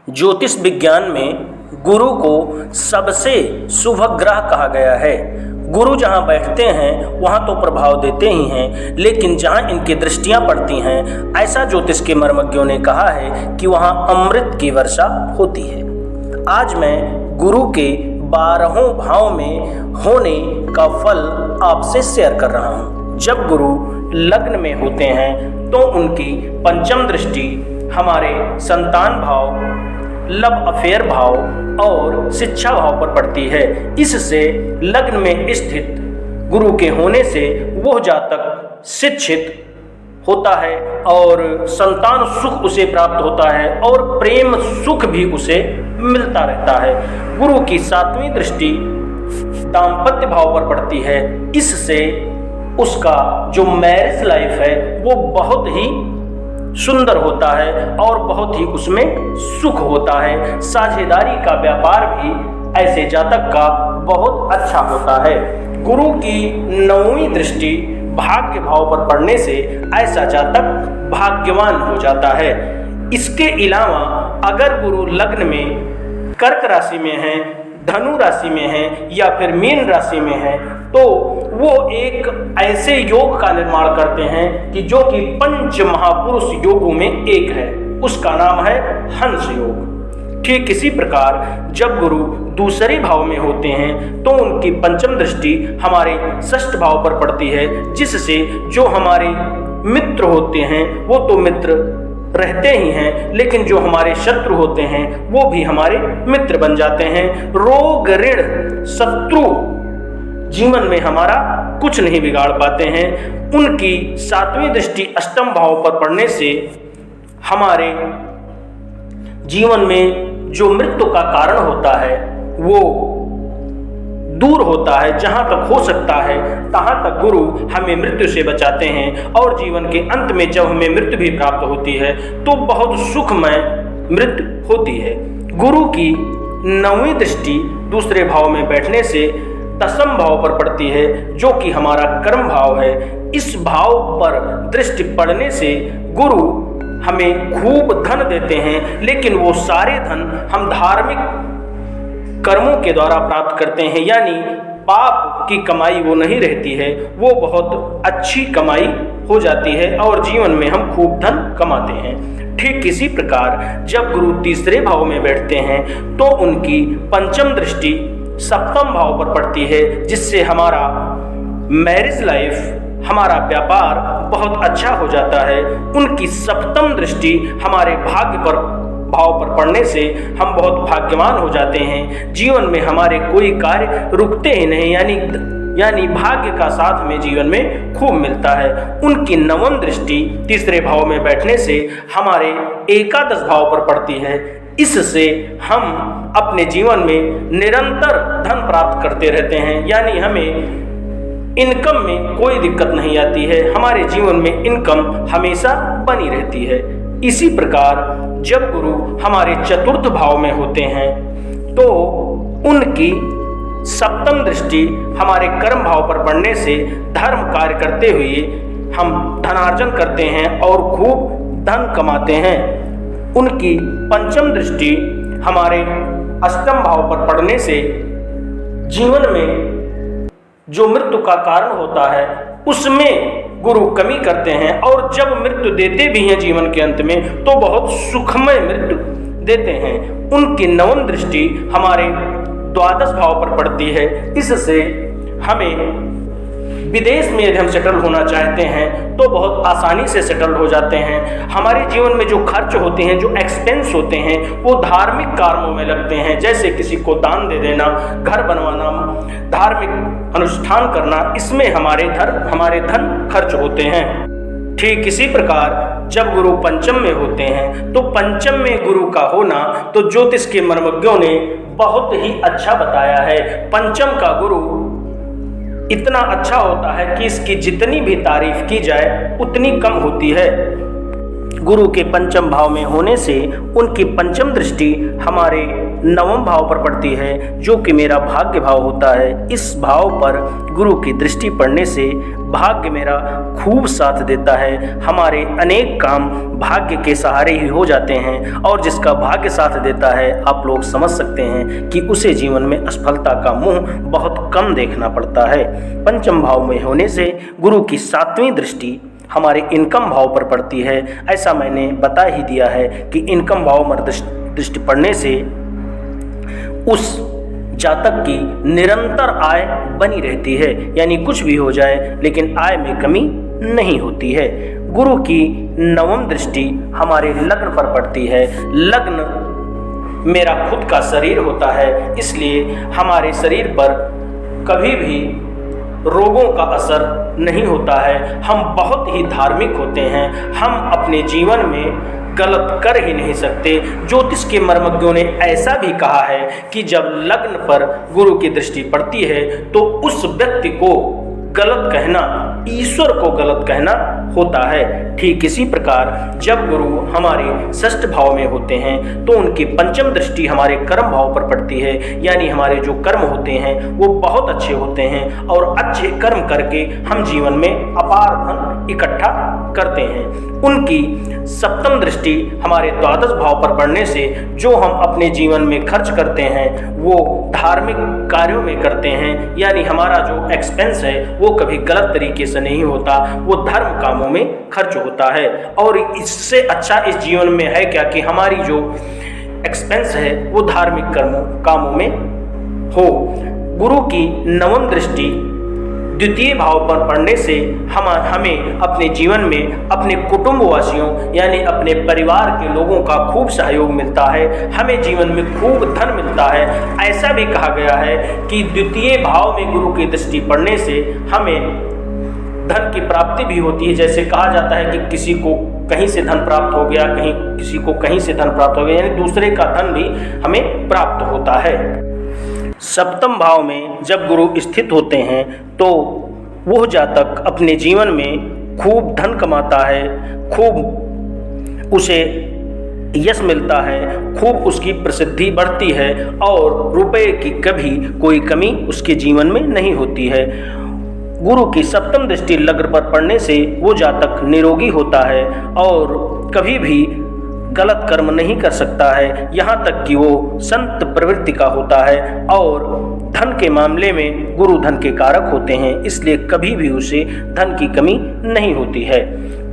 ज्योतिष विज्ञान में गुरु को सबसे शुभ ग्रह कहा गया है। गुरु जहाँ बैठते हैं वहाँ तो प्रभाव देते ही हैं, लेकिन जहाँ इनकी दृष्टियाँ पड़ती हैं, ऐसा ज्योतिष के मर्मज्ञों ने कहा है कि वहाँ अमृत की वर्षा होती है। आज मैं गुरु के 12वें भाव में होने का फल आपसे शेयर कर रहा हूँ। जब गुरु लग्न में होते हैं तो उनकी पंचम दृष्टि हमारे संतान भाव, लव अफेयर भाव और शिक्षा भाव पर पड़ती है। इससे लग्न में स्थित गुरु के होने से वह जातक शिक्षित होता है और संतान सुख उसे प्राप्त होता है और प्रेम सुख भी उसे मिलता रहता है। गुरु की 7वीं दृष्टि दाम्पत्य भाव पर पड़ती है। इससे उसका जो मैरिज लाइफ है वो बहुत ही सुंदर होता है और बहुत ही उसमें सुख होता है। साझेदारी का व्यापार भी ऐसे जातक का बहुत अच्छा होता है। गुरु की 9वीं दृष्टि भाग्य भाव पर पड़ने से ऐसा जातक भाग्यवान हो जाता है। इसके अलावा अगर गुरु लग्न में कर्क राशि में है, धनु राशि में है या फिर मीन राशि में है तो वो एक ऐसे योग का निर्माण करते हैं कि जो कि 5 महापुरुष योगों में एक है। उसका नाम है हंस योग। ठीक इसी प्रकार जब गुरु दूसरे भाव में होते हैं तो उनकी पंचम दृष्टि हमारे 6th भाव पर पड़ती है, जिससे जो हमारे मित्र होते हैं वो तो मित्र रहते ही हैं, लेकिन जो हमारे शत्रु होते हैं वो भी हमारे मित्र बन जाते हैं। रोग, ऋण, शत्रु जीवन में हमारा कुछ नहीं बिगाड़ पाते हैं। उनकी 7वीं दृष्टि अष्टम भाव पर पड़ने से हमारे जीवन में जो मृत्यु का कारण होता है वो दूर होता है। जहाँ तक हो सकता है तहाँ तक गुरु हमें मृत्यु से बचाते हैं और जीवन के अंत में जब हमें मृत्यु भी प्राप्त होती है तो बहुत सुखमय मृत्यु होती है। गुरु की 9वीं दृष्टि दूसरे भाव में बैठने से 10वें भाव पर पड़ती है, जो कि हमारा कर्म भाव है। इस भाव पर दृष्टि पड़ने से गुरु हमें खूब धन देते हैं, लेकिन वो सारे धन हम धार्मिक कर्मों के द्वारा प्राप्त करते हैं, यानी पाप की कमाई वो नहीं रहती है, वो बहुत अच्छी कमाई हो जाती है और जीवन में हम खूब धन कमाते हैं। ठीक इसी प्रकार जब गुरु तीसरे भाव में बैठते हैं तो उनकी पंचम दृष्टि 7वें भाव पर पड़ती है, जिससे हमारा मैरिज लाइफ, हमारा व्यापार बहुत अच्छा हो जाता है। उनकी 7वीं दृष्टि हमारे भाग्य पर भाव पर पड़ने से हम बहुत भाग्यवान हो जाते हैं। जीवन में हमारे कोई कार्य रुकते ही नहीं, यानी भाग्य का साथ में जीवन में खूब मिलता है। उनकी 9वीं दृष्टि तीसरे भाव में बैठने से हमारे एकादश भाव पर पड़ती है। इससे हम अपने जीवन में निरंतर धन प्राप्त करते रहते हैं, यानी हमें इनकम में कोई दिक्कत नहीं आती है। हमारे जीवन में इनकम हमेशा बनी रहती है। इसी प्रकार जब गुरु हमारे 4th भाव में होते हैं तो उनकी 7वीं दृष्टि हमारे कर्म भाव पर पड़ने से धर्म कार्य करते हुए हम धनार्जन करते हैं और खूब धन कमाते हैं। उनकी पंचम दृष्टि हमारे 8वें भाव पर पड़ने से जीवन में जो मृत्यु का कारण होता है उसमें गुरु कमी करते हैं और जब मृत्यु देते भी हैं जीवन के अंत में तो बहुत सुखमय मृत्यु देते हैं। उनकी 9वीं दृष्टि हमारे 12 भाव पर पड़ती है। इससे हमें विदेश में यदि हम सेटल होना चाहते हैं तो बहुत आसानी से सेटल हो जाते हैं। हमारे जीवन में जो खर्च होते हैं, जो एक्सपेंस होते हैं, वो धार्मिक कामों में लगते हैं, जैसे किसी को दान दे देना, घर बनवाना, धार्मिक अनुष्ठान करना, इसमें हमारे धन खर्च होते हैं। ठीक इसी प्रकार जब गुरु पंचम में होते हैं तो पंचम में गुरु का होना तो ज्योतिष के मर्मज्ञों ने बहुत ही अच्छा बताया है। पंचम का गुरु इतना अच्छा होता है कि इसकी जितनी भी तारीफ की जाए उतनी कम होती है। गुरु के पंचम भाव में होने से उनकी पंचम दृष्टि हमारे नवम भाव पर पड़ती है जो कि मेरा भाग्य भाव होता है। इस भाव पर गुरु की दृष्टि पड़ने से भाग्य मेरा खूब साथ देता है। हमारे अनेक काम भाग्य के सहारे ही हो जाते हैं और जिसका भाग्य साथ देता है आप लोग समझ सकते हैं कि उसे जीवन में असफलता का मुंह बहुत कम देखना पड़ता है। पंचम भाव में होने से गुरु की 7वीं दृष्टि हमारे इनकम भाव पर पड़ती है। ऐसा मैंने बता ही दिया है कि इनकम भाव पर दृष्टि पड़ने से उस जातक की निरंतर आय बनी रहती है, यानी कुछ भी हो जाए लेकिन आय में कमी नहीं होती है। गुरु की 9वीं दृष्टि हमारे लग्न पर पड़ती है। लग्न मेरा खुद का शरीर होता है, इसलिए हमारे शरीर पर कभी भी रोगों का असर नहीं होता है। हम बहुत ही धार्मिक होते हैं। हम अपने जीवन में गलत कर ही नहीं सकते। ज्योतिष के मर्मज्ञों ने ऐसा भी कहा है कि जब लग्न पर गुरु की दृष्टि पड़ती है तो उस व्यक्ति को गलत कहना ईश्वर को गलत कहना होता है। ठीक इसी प्रकार जब गुरु हमारे षष्ठ भाव में होते हैं तो उनकी पंचम दृष्टि हमारे कर्म भाव पर पड़ती है, यानी हमारे जो कर्म होते हैं वो बहुत अच्छे होते हैं और अच्छे कर्म करके हम जीवन में अपार धन इकट्ठा करते हैं। उनकी सप्तम दृष्टि हमारे द्वादश भाव पर पड़ने से जो हम अपने जीवन में खर्च करते हैं वो धार्मिक कार्यों में करते हैं, यानी हमारा जो एक्सपेंस है वो कभी गलत तरीके से नहीं होता, वो धर्म कामों में खर्च होता है। और इससे अच्छा इस जीवन में है क्या कि हमारी जो एक्सपेंस है वो धार्मिक कामों में हो। गुरु की 9वीं दृष्टि द्वितीय भाव पर पड़ने से हमें अपने जीवन में अपने कुटुंबवासियों यानी अपने परिवार के लोगों का खूब सहयोग मिलता है। हमें जीवन में खूब धन मिलता है। ऐसा भी कहा गया है कि द्वितीय भाव में गुरु की दृष्टि पड़ने से हमें धन की प्राप्ति भी होती है। जैसे कहा जाता है कि किसी को कहीं से धन प्राप्त हो गया, किसी को कहीं से धन प्राप्त हो गया, यानी दूसरे का धन भी हमें प्राप्त होता है। सप्तम भाव में जब गुरु स्थित होते हैं तो वह जातक अपने जीवन में खूब धन कमाता है, खूब उसे यश मिलता है, खूब उसकी प्रसिद्धि बढ़ती है और रुपए की कभी कोई कमी उसके जीवन में नहीं होती है। गुरु की सप्तम दृष्टि लग्न पर पड़ने से वो जातक निरोगी होता है और कभी भी गलत कर्म नहीं कर सकता है, यहाँ तक कि वो संत प्रवृत्ति का होता है। और धन के मामले में गुरु धन के कारक होते हैं, इसलिए कभी भी उसे धन की कमी नहीं होती है।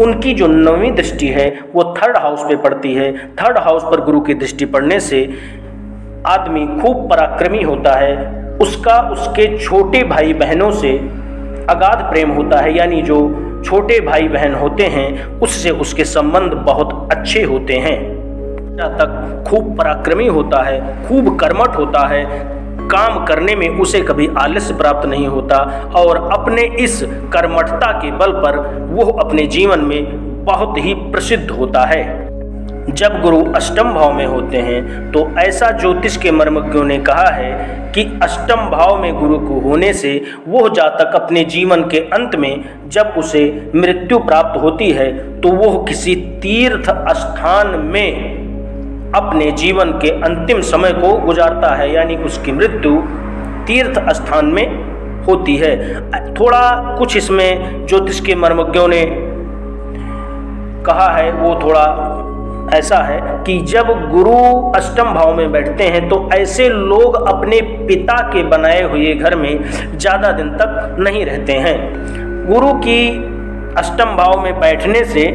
उनकी जो 9वीं दृष्टि है वो 3rd हाउस पे पड़ती है। 3rd हाउस पर गुरु की दृष्टि पड़ने से आदमी खूब पराक्रमी होता है। उसका उसके छोटे भाई बहनों से अगाध प्रेम होता है, यानी जो छोटे भाई बहन होते हैं उससे उसके संबंध बहुत अच्छे होते हैं। जातक खूब पराक्रमी होता है, खूब कर्मठ होता है, काम करने में उसे कभी आलस्य प्राप्त नहीं होता और अपने इस कर्मठता के बल पर वो अपने जीवन में बहुत ही प्रसिद्ध होता है। जब गुरु अष्टम भाव में होते हैं तो ऐसा ज्योतिष के मर्मज्ञों ने कहा है कि अष्टम भाव में गुरु को होने से वह जातक अपने जीवन के अंत में जब उसे मृत्यु प्राप्त होती है तो वह किसी तीर्थ स्थान में अपने जीवन के अंतिम समय को गुजारता है, यानी उसकी मृत्यु तीर्थ स्थान में होती है। थोड़ा कुछ इसमें ज्योतिष के मर्मज्ञों ने कहा है वो थोड़ा ऐसा है कि जब गुरु अष्टम भाव में बैठते हैं तो ऐसे लोग अपने पिता के बनाए हुए घर में ज़्यादा दिन तक नहीं रहते हैं। गुरु की अष्टम भाव में बैठने से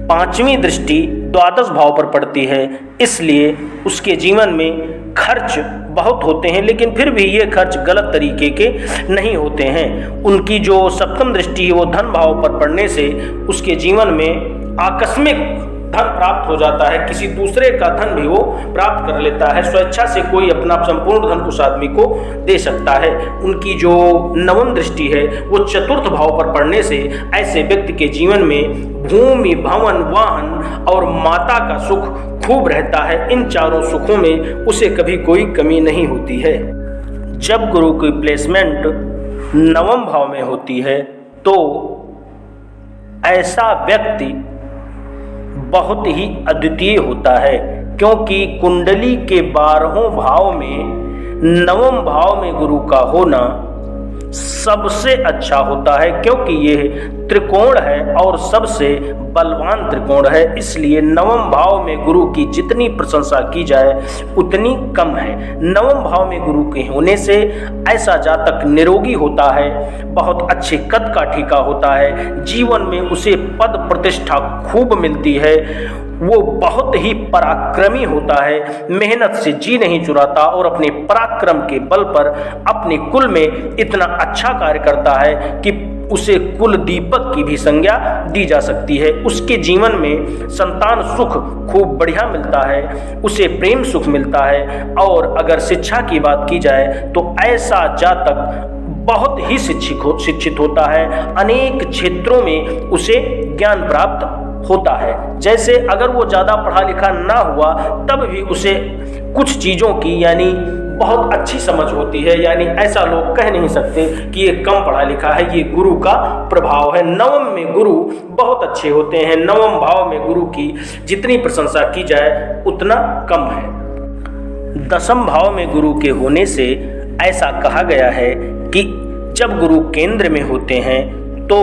5वीं दृष्टि द्वादश भाव पर पड़ती है, इसलिए उसके जीवन में खर्च बहुत होते हैं, लेकिन फिर भी ये खर्च गलत तरीके के नहीं होते हैं। उनकी जो सप्तम दृष्टि वो धन भाव पर पड़ने से उसके जीवन में आकस्मिक धन प्राप्त हो जाता है, किसी दूसरे का धन भी वो प्राप्त कर लेता है। स्वेच्छा से कोई अपना संपूर्ण धन उस आदमी को दे सकता है। उनकी जो 9वीं दृष्टि है वो चतुर्थ भाव पर पड़ने से ऐसे व्यक्ति के जीवन में भूमि, भवन, वाहन और माता का सुख खूब रहता है। इन चारों सुखों में उसे कभी कोई कमी नहीं होती है। जब गुरु की प्लेसमेंट 9वें भाव में होती है तो ऐसा व्यक्ति बहुत ही अद्वितीय होता है। क्योंकि कुंडली के 12वें भाव में 9वें भाव में गुरु का होना सबसे अच्छा होता है, क्योंकि यह त्रिकोण है और सबसे बलवान त्रिकोण है। इसलिए 9वें भाव में गुरु की जितनी प्रशंसा की जाए उतनी कम है। 9वें भाव में गुरु के होने से ऐसा जातक निरोगी होता है, बहुत अच्छे कद काठी का होता है, जीवन में उसे पद प्रतिष्ठा खूब मिलती है, वो बहुत ही पराक्रमी होता है, मेहनत से जी नहीं चुराता और अपने पराक्रम के बल पर अपने कुल में इतना अच्छा कार्य करता है कि उसे कुल दीपक की भी संज्ञा दी जा सकती है। उसके जीवन में संतान सुख खूब बढ़िया मिलता है, उसे प्रेम सुख मिलता है। और अगर शिक्षा की बात की जाए तो ऐसा जातक बहुत ही शिक्षित होता है, अनेक क्षेत्रों में उसे ज्ञान प्राप्त होता है। जैसे अगर वो ज़्यादा पढ़ा लिखा ना हुआ तब भी उसे कुछ चीज़ों की यानी बहुत अच्छी समझ होती है, यानी ऐसा लोग कह नहीं सकते कि ये कम पढ़ा लिखा है, ये गुरु का प्रभाव है। 9वें में गुरु बहुत अच्छे होते हैं, 9वें भाव में गुरु की जितनी प्रशंसा की जाए उतना कम है। 10वें भाव में गुरु के होने से ऐसा कहा गया है कि जब गुरु केंद्र में होते हैं तो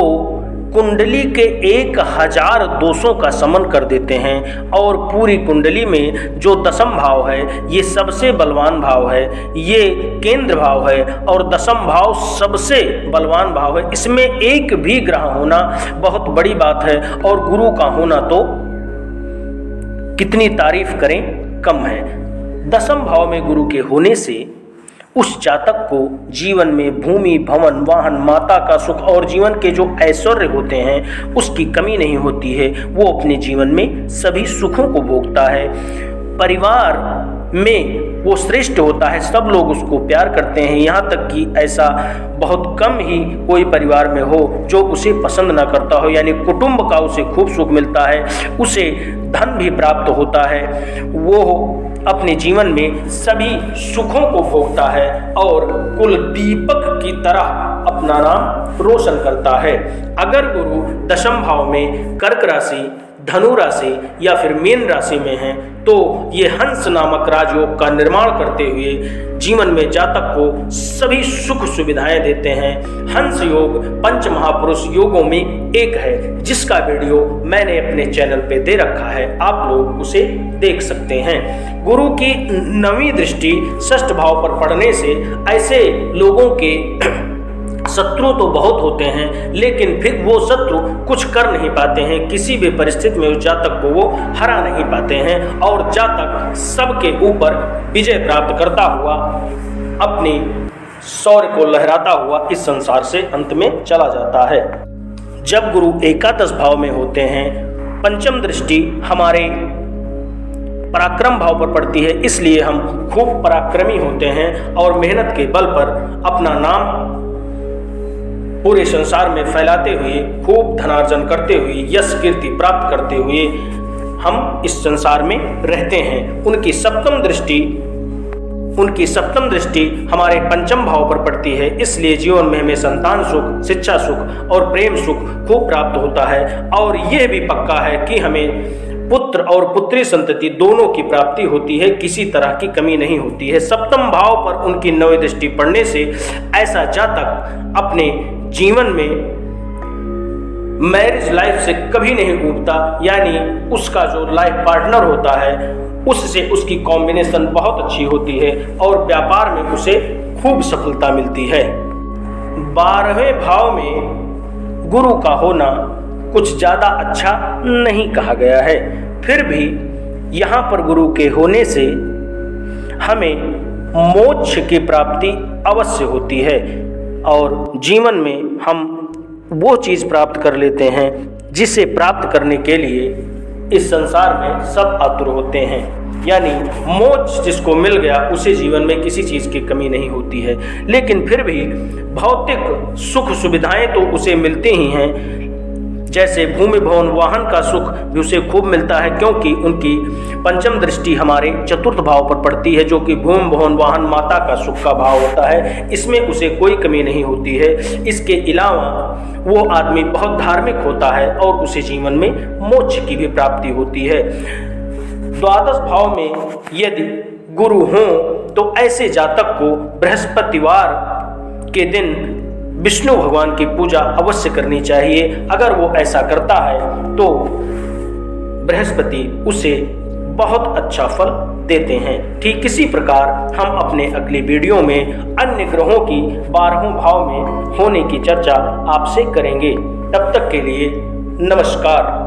कुंडली के 1000 दोषों का समन कर देते हैं और पूरी कुंडली में जो 10वां भाव है ये सबसे बलवान भाव है, ये केंद्र भाव है और 10वां भाव सबसे बलवान भाव है। इसमें एक भी ग्रह होना बहुत बड़ी बात है और गुरु का होना तो कितनी तारीफ करें कम है। 10वें भाव में गुरु के होने से उस जातक को जीवन में भूमि भवन वाहन माता का सुख और जीवन के जो ऐश्वर्य होते हैं उसकी कमी नहीं होती है। वो अपने जीवन में सभी सुखों को भोगता है, परिवार में वो श्रेष्ठ होता है, सब लोग उसको प्यार करते हैं। यहाँ तक कि ऐसा बहुत कम ही कोई परिवार में हो जो उसे पसंद ना करता हो, यानी कुटुंब का उसे खूब सुख मिलता है, उसे धन भी प्राप्त होता है, वो अपने जीवन में सभी सुखों को भोगता है और कुल दीपक की तरह अपना नाम रोशन करता है। अगर गुरु 10वें भाव में कर्क राशि, धनु राशि या फिर मीन राशि में है तो ये हंस नामक राजयोग का निर्माण करते हुए जीवन में जातक को सभी सुख सुविधाएं देते हैं। हंस योग पंच महापुरुष योगों में एक है, जिसका वीडियो मैंने अपने चैनल पे दे रखा है, आप लोग उसे देख सकते हैं। गुरु की 9वीं दृष्टि 6th भाव पर पड़ने से ऐसे लोगों के शत्रु तो बहुत होते हैं, लेकिन फिर वो शत्रु कुछ कर नहीं पाते हैं, किसी भी परिस्थिति में उस जातक को वो हरा नहीं पाते हैं और जातक सबके ऊपर विजय प्राप्त करता हुआ अपनी शौर्य को लहराता हुआ इस संसार से अंत में चला जाता है। जब गुरु एकादश भाव में होते हैं, पंचम दृष्टि हमारे पराक्रम भाव पर पड़ती है, इसलिए हम खूब पराक्रमी होते हैं और मेहनत के बल पर अपना नाम पूरे संसार में फैलाते हुए, खूब धनार्जन करते हुए, यश कीर्ति प्राप्त करते हुए हम इस संसार में रहते हैं। उनकी सप्तम दृष्टि हमारे पंचम भाव पर पड़ती है, इसलिए जीवन में हमें संतान सुख, शिक्षा सुख और प्रेम सुख खूब प्राप्त होता है और यह भी पक्का है कि हमें पुत्र और पुत्री संतति दोनों की प्राप्ति होती है, किसी तरह की कमी नहीं होती है। सप्तम भाव पर उनकी 9वीं दृष्टि पड़ने से ऐसा जातक अपने जीवन में मैरिज लाइफ से कभी नहीं ऊबता, यानी उसका जो लाइफ पार्टनर होता है उससे उसकी कॉम्बिनेशन बहुत अच्छी होती है और व्यापार में उसे खूब सफलता मिलती है। 12वें भाव में गुरु का होना कुछ ज़्यादा अच्छा नहीं कहा गया है, फिर भी यहाँ पर गुरु के होने से हमें मोक्ष की प्राप्ति अवश्य होती है और जीवन में हम वो चीज़ प्राप्त कर लेते हैं जिसे प्राप्त करने के लिए इस संसार में सब आतुर होते हैं, यानी मोक्ष जिसको मिल गया उसे जीवन में किसी चीज़ की कमी नहीं होती है। लेकिन फिर भी भौतिक सुख सुविधाएं तो उसे मिलती ही हैं, जैसे भूमि भवन वाहन का सुख भी उसे खूब मिलता है, क्योंकि उनकी पंचम दृष्टि हमारे चतुर्थ भाव पर पड़ती है जो कि भूमि भवन वाहन माता का सुख का भाव होता है, इसमें उसे कोई कमी नहीं होती है। इसके अलावा वो आदमी बहुत धार्मिक होता है और उसे जीवन में मोक्ष की भी प्राप्ति होती है। द्वादश भाव में यदि गुरु हों तो ऐसे जातक को बृहस्पतिवार के दिन विष्णु भगवान की पूजा अवश्य करनी चाहिए। अगर वो ऐसा करता है तो बृहस्पति उसे बहुत अच्छा फल देते हैं। ठीक इसी प्रकार हम अपने अगले वीडियो में अन्य ग्रहों की 12वें भाव में होने की चर्चा आपसे करेंगे। तब तक के लिए नमस्कार।